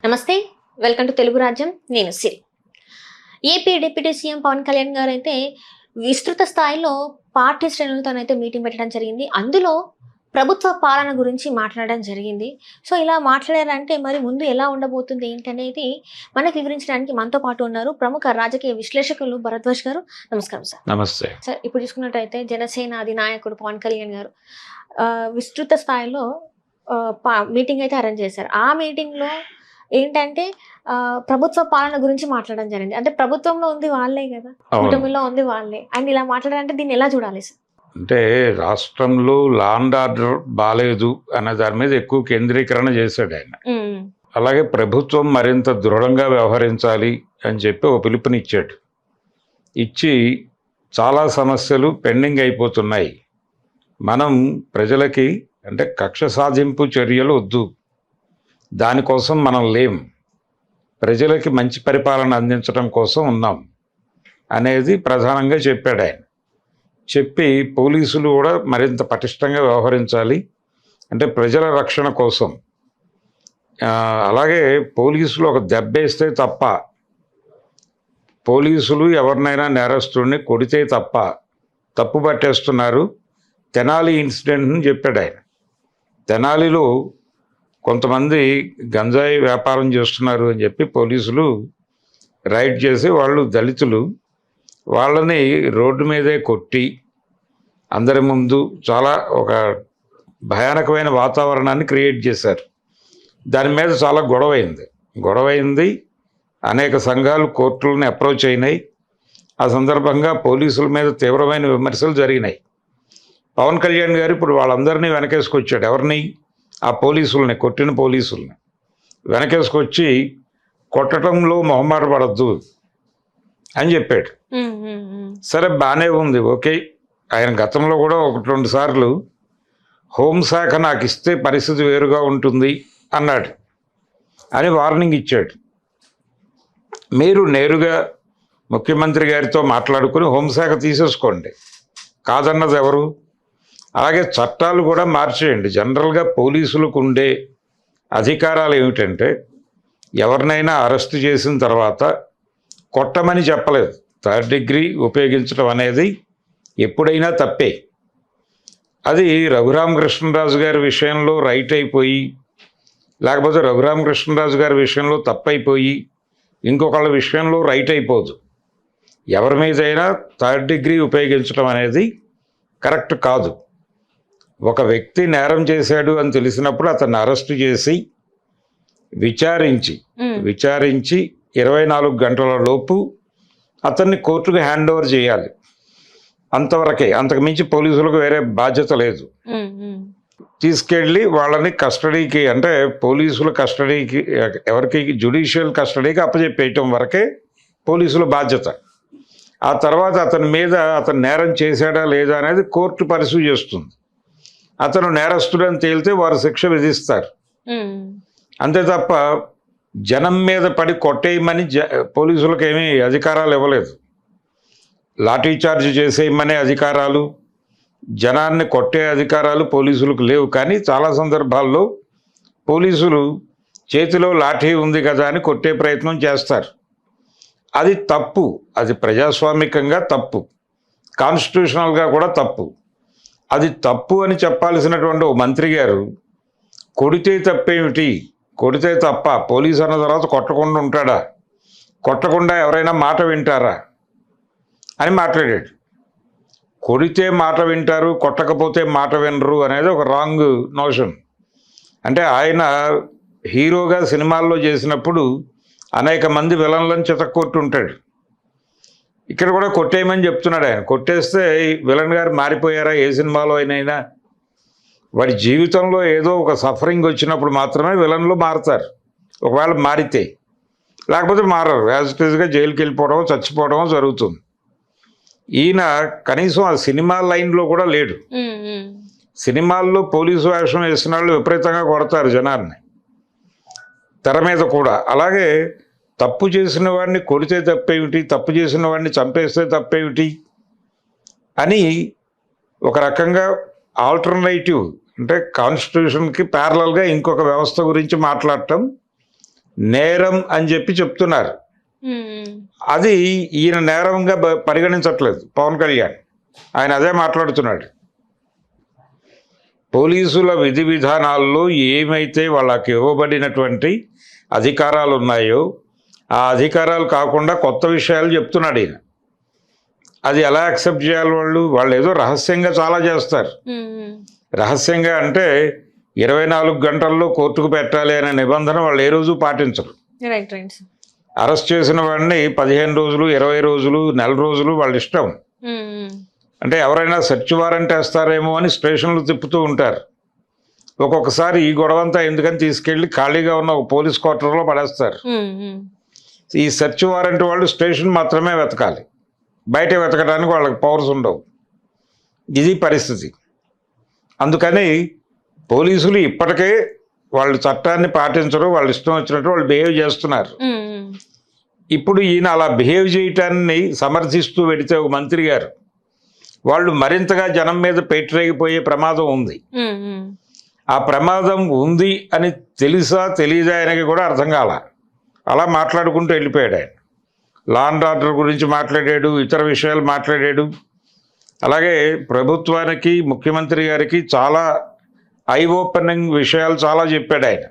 నమస్తే, welcome to Telugu Rajyam. నేను Siri. AP deputy CM Pawan Kalyan గారు అయితే విస్తృత స్థాయిలో పార్టీ శ్రేణులతోనైతే మీటింగ్ పెట్టడం జరిగింది. అందులో ప్రభుత్వ పాలన గురించి మాట్లాడడం జరిగింది. సో ఇలా మాట్లాడారంటే మరి ముందు ఎలా ఉండబోతుంది ఏంటనేది మనకు వివరించడానికి మనతో పాటు ఉన్నారు ప్రముఖ రాజకీయ విశ్లేషకులు భరద్వాజ్ గారు. నమస్కారం సార్. నమస్తే సార్, ఇప్పుడు చూసుకున్నట్టయితే జనసేన అధినాయకుడు పవన్ కళ్యాణ్ గారు విస్తృత స్థాయిలో మీటింగ్ అయితే అరేంజ్ చేశారు. ఆ మీటింగ్లో ఏంటంటే ప్రభుత్వ పాలన గురించి మాట్లాడడం జరిగింది. అంటే ప్రభుత్వంలో ఉంది వాళ్ళే కదా, కూటమిలో ఉంది వాళ్ళే. అండ్ ఇలా మాట్లాడాలంటే దీన్ని ఎలా చూడాలి సార్? అంటే రాష్ట్రంలో లా అండ్ ఆర్డర్ బాలేదు అనే దాని మీద ఎక్కువ కేంద్రీకరణ చేశాడు ఆయన. అలాగే ప్రభుత్వం మరింత దృఢంగా వ్యవహరించాలి అని చెప్పి ఒక పిలుపునిచ్చాడు. ఇచ్చి చాలా సమస్యలు పెండింగ్ అయిపోతున్నాయి, మనం ప్రజలకి అంటే కక్ష సాధింపు చర్యలు వద్దు, దానికోసం మనం లేం, ప్రజలకి మంచి పరిపాలన అందించడం కోసం ఉన్నాం అనేది ప్రధానంగా చెప్పాడు ఆయన. చెప్పి పోలీసులు కూడా మరింత పటిష్టంగా వ్యవహరించాలి, అంటే ప్రజల రక్షణ కోసం. అలాగే పోలీసులు ఒక దెబ్బేస్తే తప్ప, పోలీసులు ఎవరినైనా నేరస్తుడిని కొడితే తప్ప తప్పు పట్టేస్తున్నారు. తెనాలి ఇన్సిడెంట్ని చెప్పాడు ఆయన. తెనాలిలో కొంతమంది గంజాయి వ్యాపారం చేస్తున్నారు అని చెప్పి పోలీసులు రైడ్ చేసి, వాళ్ళు దళితులు, వాళ్ళని రోడ్డు మీదే కొట్టి అందరి ముందు చాలా ఒక భయానకమైన వాతావరణాన్ని క్రియేట్ చేశారు. దాని మీద చాలా గొడవైంది. అనేక సంఘాలు కోర్టులను అప్రోచ్ అయినాయి. ఆ సందర్భంగా పోలీసుల మీద తీవ్రమైన విమర్శలు జరిగినాయి. పవన్ కళ్యాణ్ గారు ఇప్పుడు వాళ్ళందరినీ వెనకేసుకొచ్చాడు. ఎవరిని? ఆ పోలీసుల్ని, కొట్టిన పోలీసుల్ని వెనకేసుకొచ్చి కొట్టడంలో మొహమాట పడద్దు అని చెప్పాడు. సరే, బాగానే ఉంది, ఓకే. ఆయన గతంలో కూడా 1-2 సార్లు హోంశాఖ నాకు ఇస్తే పరిస్థితి వేరుగా ఉంటుంది అన్నాడు అని వార్నింగ్ ఇచ్చాడు. మీరు నేరుగా ముఖ్యమంత్రి గారితో మాట్లాడుకుని హోంశాఖ తీసేసుకోండి, కాదన్నది ఎవరు? అలాగే చట్టాలు కూడా మార్చేయండి. జనరల్గా పోలీసులకు ఉండే అధికారాలు ఏమిటంటే, ఎవరినైనా అరెస్టు చేసిన తర్వాత కొట్టమని చెప్పలేదు. 3rd డిగ్రీ ఉపయోగించడం అనేది ఎప్పుడైనా తప్పే. అది రఘురామకృష్ణరాజు గారి విషయంలో రైట్ అయిపోయి, లేకపోతే రఘురామకృష్ణరాజు గారి విషయంలో తప్పైపోయి ఇంకొకళ్ళ విషయంలో రైట్ అయిపోదు. ఎవరి మీదైనా 3rd డిగ్రీ ఉపయోగించడం అనేది కరెక్ట్ కాదు. ఒక వ్యక్తి నేరం చేశాడు అని తెలిసినప్పుడు అతన్ని అరెస్టు చేసి విచారించి 24 గంటల లోపు అతన్ని కోర్టుకు హ్యాండ్ ఓవర్ చేయాలి. అంతవరకే, అంతకుమించి పోలీసులకు వేరే బాధ్యత లేదు. తీసుకెళ్ళి వాళ్ళని కస్టడీకి, అంటే పోలీసుల కస్టడీకి, ఎవరికి, జ్యుడిషియల్ కస్టడీకి అప్పచెప్పేయటం వరకే పోలీసుల బాధ్యత. ఆ తర్వాత అతని మీద అతను నేరం చేశాడా లేదా అనేది కోర్టు పరిశూ చేస్తుంది. అతను నేరస్తుడని తేలితే వారు శిక్ష విధిస్తారు. అంతే తప్ప జనం మీద పడి కొట్టేయమని పోలీసులకు ఏమీ అధికారాలు ఇవ్వలేదు. లాఠీ చార్జ్ చేసేయమనే అధికారాలు, జనాన్ని కొట్టే అధికారాలు పోలీసులకు లేవు. కానీ చాలా సందర్భాల్లో పోలీసులు చేతిలో లాఠీ ఉంది కదా అని కొట్టే ప్రయత్నం చేస్తారు. అది తప్పు, అది ప్రజాస్వామికంగా తప్పు, కాన్స్టిట్యూషనల్గా కూడా తప్పు. అది తప్పు అని చెప్పాల్సినటువంటి ఓ మంత్రి గారు కొడితే తప్పేమిటి, కొడితే తప్ప, పోలీసు అన్న తర్వాత కొట్టకుండా ఉంటాడా, కొట్టకుండా ఎవరైనా మాట వింటారా అని మాట్లాడాడు. కొడితే మాట వింటారు, కొట్టకపోతే మాట వినరు అనేది ఒక రాంగ్ నోషన్. అంటే ఆయన హీరోగా సినిమాల్లో చేసినప్పుడు అనేక మంది విలన్లను చితక్కొట్టుంటాడు. ఇక్కడ కూడా కొట్టేయమని చెప్తున్నాడు ఆయన. కొట్టేస్తే విలన్ గారు మారిపోయారా ఏ సినిమాలో అయినా? వాడి జీవితంలో ఏదో ఒక సఫరింగ్ వచ్చినప్పుడు మాత్రమే విలన్లు మారుతారు. ఒకవేళ మారితే, లేకపోతే మారరు. యాజ్ ఇట్ ఈజ్గా జైలుకి వెళ్ళిపోవడం, చచ్చిపోవడం జరుగుతుంది. ఈయన కనీసం ఆ సినిమా లైన్లో కూడా లేడు. సినిమాల్లో పోలీసు వేషం వేసిన వాళ్ళు విపరీతంగా కొడతారు జనాన్ని, తెర మీద కూడా. అలాగే తప్పు చేసిన వాడిని కొడితే తప్పేమిటి, తప్పు చేసిన వాడిని చంపేస్తే తప్పేమిటి అని ఒక రకంగా ఆల్టర్నేటివ్, అంటే కాన్స్టిట్యూషన్కి ప్యారలల్గా ఇంకొక వ్యవస్థ గురించి మాట్లాడటం నేరం అని చెప్పి చెప్తున్నారు. అది ఈయన నేరంగా పరిగణించట్లేదు పవన్ కళ్యాణ్. ఆయన అదే మాట్లాడుతున్నాడు. పోలీసుల విధి విధానాల్లో ఏమైతే వాళ్ళకి ఇవ్వబడినటువంటి అధికారాలు ఉన్నాయో ఆ అధికారాలు కాకుండా కొత్త విషయాలు చెప్తున్నాడు ఈయన. అది ఎలా యాక్సెప్ట్ చేయాలి? వాళ్ళు ఏదో రహస్యంగా చాలా చేస్తారు. రహస్యంగా అంటే 24 గంటల్లో కోర్టుకు పెట్టాలి అనే నిబంధన వాళ్ళు ఏ రోజు పాటించరు. అరెస్ట్ చేసిన వాడిని 15 రోజులు, 20 రోజులు, నెల రోజులు వాళ్ళ ఇష్టం. అంటే ఎవరైనా సెర్చ్ వారెంట్ వేస్తారేమో అని స్టేషన్లు తిప్పుతూ ఉంటారు. ఒక్కొక్కసారి ఈ గొడవంతా ఎందుకని తీసుకెళ్లి ఖాళీగా ఉన్న ఒక పోలీస్ క్వార్టర్లో పడేస్తారు. ఈ సెర్చ్ వారెంట్ వాళ్ళు స్టేషన్ మాత్రమే వెతకాలి, బయట వెతకడానికి వాళ్ళకి పవర్స్ ఉండవు. ఇది పరిస్థితి. అందుకని పోలీసులు ఇప్పటికే వాళ్ళు చట్టాన్ని పాటించరు, వాళ్ళు ఇష్టం వచ్చినట్టు వాళ్ళు బిహేవ్ చేస్తున్నారు. ఇప్పుడు ఈయన అలా బిహేవ్ చేయటాన్ని సమర్థిస్తూ వెడితే ఒక మంత్రి గారు, వాళ్ళు మరింతగా జనం మీద పెట్టిరేగిపోయే ప్రమాదం ఉంది. ఆ ప్రమాదం ఉంది అని తెలుసా తెలియదా ఆయనకి కూడా అర్థం కాల. అలా మాట్లాడుకుంటూ వెళ్ళిపోయాడు ఆయన. లా అండ్ ఆర్డర్ గురించి మాట్లాడాడు, ఇతర విషయాలు మాట్లాడాడు. అలాగే ప్రభుత్వానికి, ముఖ్యమంత్రి గారికి చాలా ఐ ఓపెనింగ్ విషయాలు చాలా చెప్పాడు ఆయన.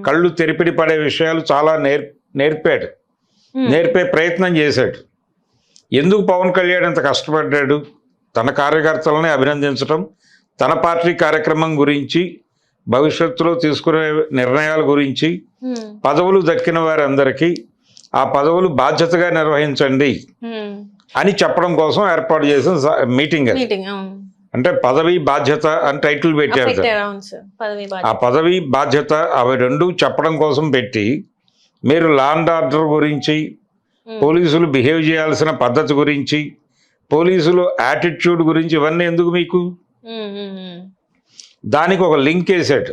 కళ్ళు తెరిపిడి పడే విషయాలు చాలా నేర్పే ప్రయత్నం చేశాడు. ఎందుకు పవన్ కళ్యాణ్ ఇంత కష్టపడ్డాడు? తన కార్యకర్తలని అభినందించడం, తన పార్టీ కార్యక్రమం గురించి, భవిష్యత్తులో తీసుకునే నిర్ణయాల గురించి, పదవులు దక్కిన వారందరికీ ఆ పదవులు బాధ్యతగా నిర్వహించండి అని చెప్పడం కోసం ఏర్పాటు చేసిన మీటింగ్ అది. అంటే పదవి బాధ్యత అని టైటిల్ పెట్టారు. ఆ పదవి బాధ్యత అవి రెండు చెప్పడం కోసం పెట్టి, మీరు లా అండ్ ఆర్డర్ గురించి, పోలీసులు బిహేవ్ చేయాల్సిన పద్ధతి గురించి, పోలీసులు యాటిట్యూడ్ గురించి ఇవన్నీ ఎందుకు మీకు? దానికి ఒక లింక్ వేసాడు.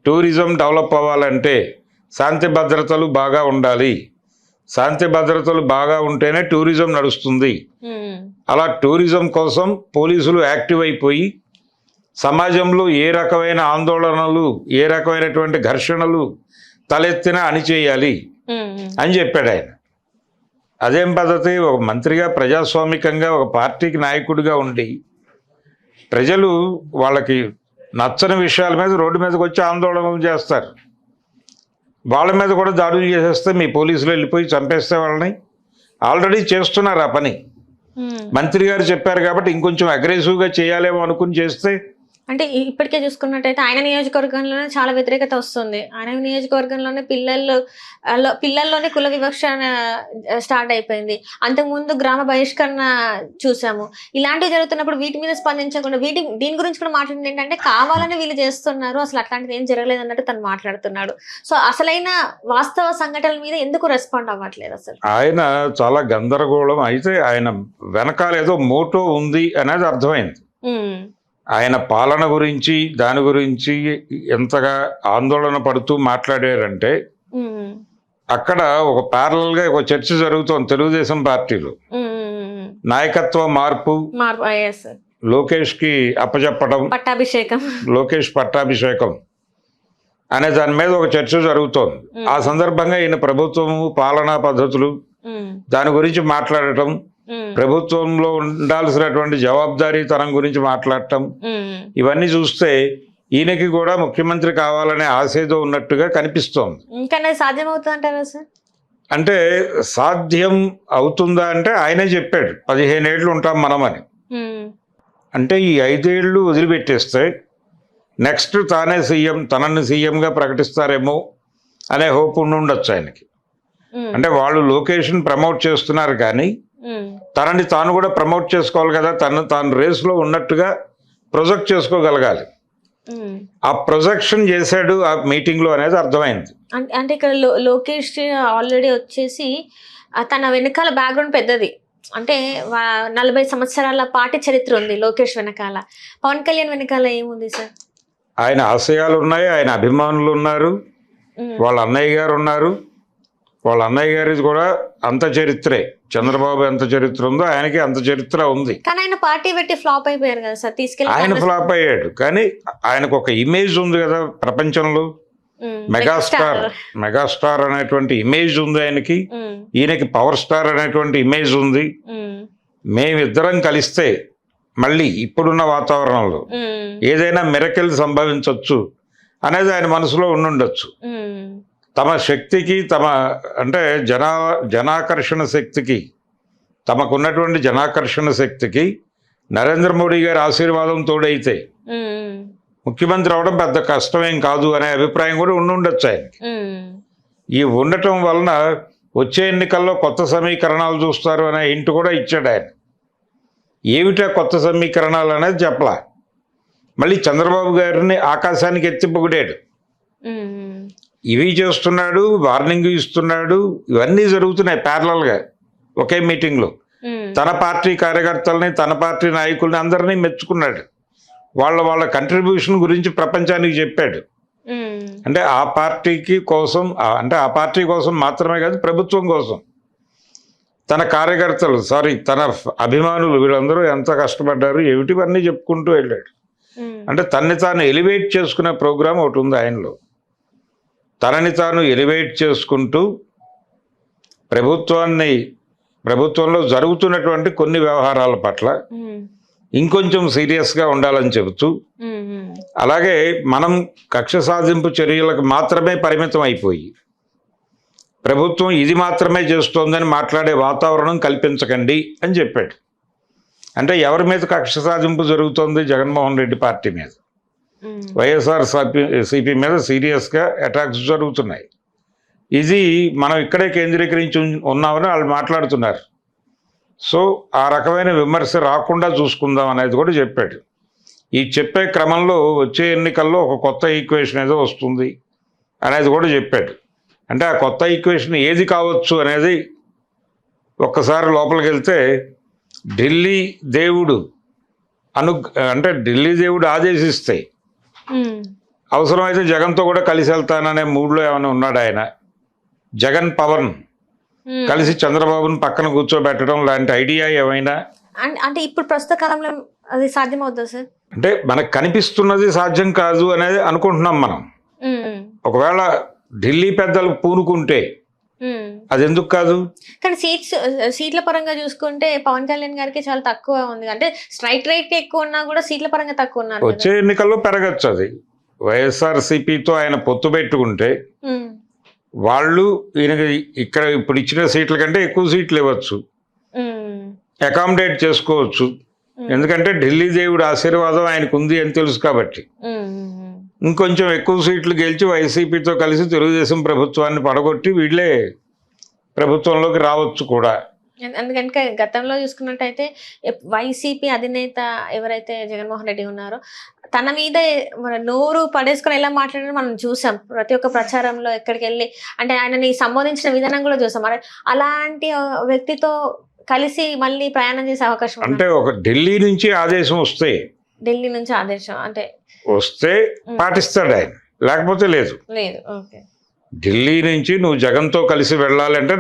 టూరిజం డెవలప్ అవ్వాలంటే శాంతి భద్రతలు బాగా ఉండాలి. శాంతి భద్రతలు బాగా ఉంటేనే టూరిజం నడుస్తుంది. అలా టూరిజం కోసం పోలీసులు యాక్టివ్ అయిపోయి సమాజంలో ఏ రకమైన ఆందోళనలు, ఏ రకమైనటువంటి ఘర్షణలు తలెత్తినా అణిచేయాలి అని చెప్పాడు ఆయన. అదేం పద్ధతి? ఒక మంత్రిగా, ప్రజాస్వామికంగా, ఒక పార్టీకి నాయకుడిగా ఉండి ప్రజలు వాళ్ళకి నచ్చని విషయాల మీద రోడ్డు మీదకి వచ్చి ఆందోళనలు చేస్తారు. వాళ్ళ మీద కూడా దాడులు చేసేస్తే మీ పోలీసులు వెళ్ళిపోయి చంపేస్తే వాళ్ళని ఆల్రెడీ చేస్తున్నారు ఆ పని. మంత్రి గారు చెప్పారు కాబట్టి ఇంకొంచెం అగ్రెసివ్గా చేయాలేమో అనుకుని చేస్తే, అంటే ఇప్పటికే చూసుకున్నట్టయితే ఆయన నియోజకవర్గంలోనే చాలా వ్యతిరేకత వస్తుంది. ఆయన నియోజకవర్గంలోనే పిల్లల్లోనే కుల వివక్ష స్టార్ట్ అయిపోయింది. అంతకుముందు గ్రామ బహిష్కరణ చూసాము. ఇలాంటివి జరుగుతున్నప్పుడు వీటి మీద స్పందించకుండా దీని గురించి కూడా మాట్లాడింది ఏంటంటే కావాలని వీళ్ళు చేస్తున్నారు, అసలు అట్లాంటిది ఏం జరగలేదు అన్నట్టు తను మాట్లాడుతున్నాడు. సో అసలైన వాస్తవ సంఘటనల మీద ఎందుకు రెస్పాండ్ అవ్వట్లేదు? అసలు ఆయన చాలా గందరగోళం. అయితే ఆయన వెనకాల ఏదో మోటో ఉంది అనేది అర్థమైంది. ఆయన పాలన గురించి, దాని గురించి ఎంతగా ఆందోళన పడుతూ మాట్లాడారంటే, అక్కడ ఒక ప్యారలల్ గా ఒక చర్చ జరుగుతోంది తెలుగుదేశం పార్టీలో. నాయకత్వ మార్పు, లోకేష్ కి అప్పచెప్పడం, లోకేష్ పట్టాభిషేకం అనే దాని మీద ఒక చర్చ జరుగుతోంది. ఆ సందర్భంగా ఈయన ప్రభుత్వము, పాలనా పద్ధతులు, దాని గురించి మాట్లాడటం, ప్రభుత్వంలో ఉండాల్సినటువంటి జవాబుదారీతనం గురించి మాట్లాడటం, ఇవన్నీ చూస్తే ఈయనకి కూడా ముఖ్యమంత్రి కావాలనే ఆశేదో ఉన్నట్టుగా కనిపిస్తోంది. సాధ్యమవుతుందంటారా సార్? అంటే సాధ్యం అవుతుందా అంటే ఆయనే చెప్పాడు 15 ఏళ్ళు ఉంటాం మనమని. అంటే ఈ 5 ఏళ్ళు వదిలిపెట్టేస్తే నెక్స్ట్ తానే సీఎం, తనని సీఎంగా ప్రకటిస్తారేమో అనే హోప్ ఉండొచ్చు ఆయనకి. అంటే వాళ్ళు లొకేషన్ ప్రమోట్ చేస్తున్నారు కానీ తనని తాను కూడా ప్రమోట్ చేసుకోవాలి కదా. తాను రేస్లో ఉన్నట్టుగా ప్రొజెక్ట్ చేసుకోగలగాలి. ఆ ప్రొజెక్షన్ చేశాడు ఆ మీటింగ్ లో అనేది అర్థమైంది. అంటే ఇక్కడ లోకేష్ ఆల్రెడీ వచ్చేసి తన వెనకాల బ్యాక్గ్రౌండ్ పెద్దది. అంటే 40 సంవత్సరాల పార్టీ చరిత్ర ఉంది లోకేష్ వెనకాల. పవన్ కళ్యాణ్ వెనకాల ఏముంది సార్? ఆయన ఆశయాలు ఉన్నాయి, ఆయన అభిమానులు ఉన్నారు, వాళ్ళ అన్నయ్య గారు ఉన్నారు. వాళ్ళ అన్నయ్య గారిది కూడా అంత చరిత్రే. చంద్రబాబు ఎంత చరిత్ర ఉందో ఆయనకి అంత చరిత్ర ఉంది. కానీ ఆయన పార్టీ పెట్టి ఫ్లాప్ అయిపోయారు కదా సార్. ఆయన ఫ్లాప్ అయ్యాడు కానీ ఆయనకు ఒక ఇమేజ్ ఉంది కదా ప్రపంచంలో. మెగాస్టార్ అనేటువంటి ఇమేజ్ ఉంది ఆయనకి, ఈయనకి పవర్ స్టార్ అనేటువంటి ఇమేజ్ ఉంది. మేమిద్దరం కలిస్తే మళ్ళీ ఇప్పుడున్న వాతావరణంలో ఏదైనా మిరకిల్ సంభవించవచ్చు అనేది ఆయన మనసులో ఉండుండొచ్చు. తమ శక్తికి, తమ అంటే జనాకర్షణ శక్తికి, తమకున్నటువంటి జనాకర్షణ శక్తికి నరేంద్ర మోడీ గారి ఆశీర్వాదం తోడైతే ముఖ్యమంత్రి అవడం పెద్ద కష్టమేం కాదు అనే అభిప్రాయం కూడా ఉండుండొచ్చు ఆయనకి. ఈ ఉండటం వలన వచ్చే ఎన్నికల్లో కొత్త సమీకరణాలు చూస్తారు అనే హింట్ కూడా ఇచ్చాడు ఆయన. ఏమిటా కొత్త సమీకరణాలు అనేది చెప్పలా. మళ్ళీ చంద్రబాబు గారిని ఆకాశానికి ఎత్తి పొగిడాడు. ఇవి చేస్తున్నాడు, వార్నింగ్ ఇస్తున్నాడు, ఇవన్నీ జరుగుతున్నాయి ప్యారలల్గా ఒకే మీటింగ్లో. తన పార్టీ కార్యకర్తల్ని, తన పార్టీ నాయకుల్ని అందరినీ మెచ్చుకున్నాడు. వాళ్ళ కంట్రిబ్యూషన్ గురించి ప్రపంచానికి చెప్పాడు. అంటే ఆ పార్టీకి కోసం, అంటే ఆ పార్టీ కోసం మాత్రమే కాదు, ప్రభుత్వం కోసం తన కార్యకర్తలు, తన అభిమానులు వీళ్ళందరూ ఎంత కష్టపడ్డారు ఏమిటివన్నీ చెప్పుకుంటూ వెళ్ళాడు. అంటే తనని తాను ఎలివేట్ చేసుకునే ప్రోగ్రాం ఒకటి ఉంది ఆయనలో. తనని తాను ఎలివేట్ చేసుకుంటూ ప్రభుత్వంలో జరుగుతున్నటువంటి కొన్ని వ్యవహారాల పట్ల ఇంకొంచెం సీరియస్గా ఉండాలని చెబుతూ, అలాగే మనం కక్ష సాధింపు చర్యలకు మాత్రమే పరిమితం అయిపోయి ప్రభుత్వం ఇది మాత్రమే చేస్తోందని మాట్లాడే వాతావరణం కల్పించకండి అని చెప్పాడు. అంటే ఎవరి మీద కక్ష సాధింపు జరుగుతోంది? జగన్మోహన్ రెడ్డి పార్టీ మీద, వైఎస్ఆర్సీపీ మీద సీరియస్గా అటాక్స్ జరుగుతున్నాయి. ఇది మనం ఇక్కడే కేంద్రీకరించి ఉన్నామని వాళ్ళు మాట్లాడుతున్నారు. సో ఆ రకమైన విమర్శ రాకుండా చూసుకుందాం అనేది కూడా చెప్పాడు. ఈ చెప్పే క్రమంలో వచ్చే ఎన్నికల్లో ఒక కొత్త ఈక్వేషన్ ఏదో వస్తుంది అనేది కూడా చెప్పాడు. అంటే ఆ కొత్త ఈక్వేషన్ ఏది కావచ్చు అనేది ఒక్కసారి లోపలికి వెళ్తే ఢిల్లీ దేవుడు ఆదేశిస్తే అవసరమైతే జగన్తో కూడా కలిసి వెళ్తాననే మూడ్లో ఏమైనా ఉన్నాడు ఆయన. జగన్ పవన్ కలిసి చంద్రబాబుని పక్కన కూర్చోబెట్టడం లాంటి ఐడియా ఏమైనా అంటే ఇప్పుడు ప్రస్తుత కాలంలో అది సాధ్యమవుతుందా సార్? అంటే మనకు కనిపిస్తున్నది సాధ్యం కాదు అనేది అనుకుంటున్నాం మనం. ఒకవేళ ఢిల్లీ పెద్దలు పూనుకుంటే అది ఎందుకు కాదు? కానీ సీట్ల పరంగా చూసుకుంటే పవన్ కళ్యాణ్ గారికి చాలా తక్కువ ఉంది. అంటే స్ట్రైక్ రేట్ ఎక్కువ ఉన్నా కూడా సీట్ల పరంగా తక్కువ ఉన్నారు. వచ్చే ఎన్నికల్లో పెరగచ్చు. అది వైఎస్ఆర్సీపీతో ఆయన పొత్తు పెట్టుకుంటే వాళ్ళు ఈయనకి ఇక్కడ ఇప్పుడు ఇచ్చిన సీట్ల కంటే ఎక్కువ సీట్లు ఇవ్వచ్చు, అకామిడేట్ చేసుకోవచ్చు. ఎందుకంటే ఢిల్లీ దేవుడి ఆశీర్వాదం ఆయనకు ఉంది అని తెలుసు కాబట్టి ఇంకొంచెం ఎక్కువ సీట్లు గెలిచి వైసీపీతో కలిసి తెలుగుదేశం ప్రభుత్వాన్ని పడగొట్టి వీళ్ళే ప్రభుత్వంలోకి రావచ్చు కూడా. ఎందుకంటే గతంలో చూసుకున్నట్టయితే వైసీపీ అధినేత ఎవరైతే జగన్మోహన్ రెడ్డి ఉన్నారో తన మీద మన నోరు పడేసుకొని ఎలా మాట్లాడారో మనం చూసాం. ప్రతి ఒక్క ప్రచారంలో ఎక్కడికి వెళ్ళి అంటే ఆయనని సంబోధించిన విధానం కూడా చూసాం. అలాంటి వ్యక్తితో కలిసి మళ్ళీ ప్రయాణం చేసే అవకాశం అంటే ఒక ఢిల్లీ నుంచి ఆదేశం వస్తే అంటే వస్తే పాటిస్తాడు ఆయన, లేకపోతే లేదు. ఢిల్లీ నుంచి నువ్వు జగన్తో కలిసి వెళ్ళాలంటే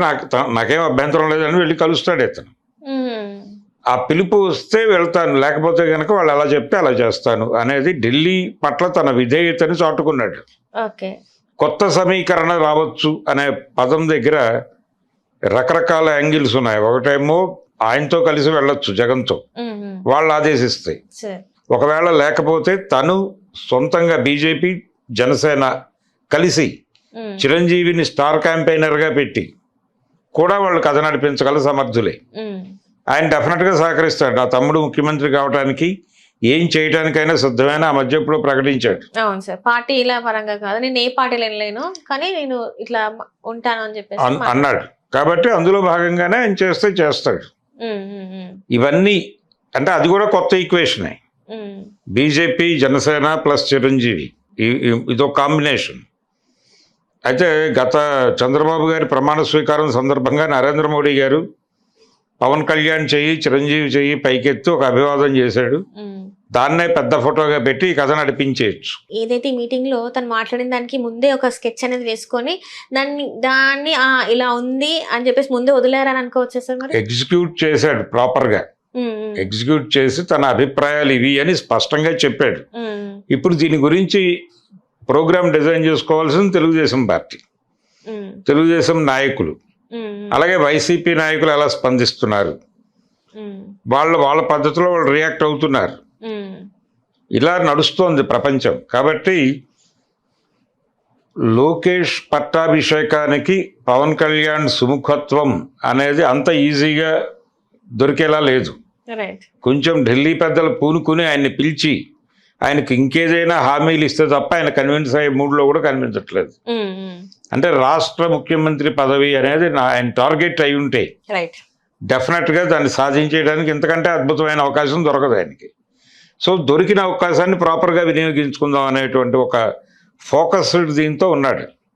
నాకేం అభ్యంతరం లేదని వెళ్ళి కలుస్తాడు ఇతను. ఆ పిలుపు వస్తే వెళ్తాను, లేకపోతే కనుక వాళ్ళు ఎలా చెప్తే అలా చేస్తాను అనేది ఢిల్లీ పట్ల తన విధేయతని చాటుకున్నాడు. కొత్త సమీకరణ రావచ్చు అనే పదం దగ్గర రకరకాల యాంగిల్స్ ఉన్నాయి. ఒకటేమో ఆయనతో కలిసి వెళ్ళొచ్చు జగన్తో, వాళ్ళు ఆదేశిస్తే. ఒకవేళ లేకపోతే తను సొంతంగా బీజేపీ జనసేన కలిసి చిరంజీవిని స్టార్ క్యాంపెయినర్గా పెట్టి కూడా వాళ్ళు కథ నడిపించగల సమర్థులే. ఆయన డెఫినెట్గా సహకరిస్తాడు. నా తమ్ముడు ముఖ్యమంత్రి కావడానికి ఏం చేయడానికైనా సిద్ధమైన ఆ మధ్య ఎప్పుడో ప్రకటించాడు. అవును సార్, పార్టీల పరంగా కాదు, నేను ఏ పార్టీలో వెళ్ళలేను కానీ నేను ఇట్లా ఉంటాను అని చెప్పేసి అన్నాడు. కాబట్టి అందులో భాగంగానే ఆయన చేస్తాడు. ఇవన్నీ అంటే అది కూడా కొత్త ఈక్వేషనే. బీజేపీ జనసేన ప్లస్ చిరంజీవి ఇదొక కాంబినేషన్. అయితే గత చంద్రబాబు గారి ప్రమాణ స్వీకారం సందర్భంగా నరేంద్ర మోడీ గారు పవన్ కళ్యాణ్ చెయ్యి చిరంజీవి చెయ్యి పైకెత్తి ఒక అభివాదం చేశాడు. దాన్నే పెద్ద ఫోటోగా పెట్టి కథ నడిపించేయచ్చు. ఏదైతే మీటింగ్ లో తను మాట్లాడిన దానికి ముందే ఒక స్కెచ్ అనేది వేసుకొని దాన్ని ఇలా ఉంది అని చెప్పేసి ముందే వదిలేరని అనుకోవచ్చు సార్. మరి ఎగ్జిక్యూట్ చేశాడు ప్రాపర్ గా, ఎగ్జిక్యూట్ చేసి తన అభిప్రాయాలు ఇవి అని స్పష్టంగా చెప్పాడు. ఇప్పుడు దీని గురించి ప్రోగ్రామ్ డిజైన్ చేసుకోవాల్సింది తెలుగుదేశం పార్టీ, తెలుగుదేశం నాయకులు. అలాగే వైసీపీ నాయకులు ఎలా స్పందిస్తున్నారు, వాళ్ళ పద్ధతిలో వాళ్ళు రియాక్ట్ అవుతున్నారు. ఇలా నడుస్తోంది ప్రపంచం. కాబట్టి లోకేష్ పట్టాభిషేకానికి పవన్ కళ్యాణ్ సుముఖత్వం అనేది అంత ఈజీగా దొరికేలా లేదు. కొంచెం ఢిల్లీ పెద్దలు పూనుకుని ఆయన్ని పిలిచి ఆయనకి ఇంకేదైనా హామీలు ఇస్తే తప్ప ఆయన కన్విన్స్ అయ్యే మూడ్లో కూడా కనిపించట్లేదు. అంటే రాష్ట్ర ముఖ్యమంత్రి పదవి అనేది ఆయన టార్గెట్ అయి ఉంటే డెఫినెట్గా దాన్ని సాధించేయడానికి ఇంతకంటే అద్భుతమైన అవకాశం దొరకదు ఆయనకి. సో దొరికిన అవకాశాన్ని ప్రాపర్గా వినియోగించుకుందాం అనేటువంటి ఒక ఫోకస్డ్ దీంతో ఉన్నాడు.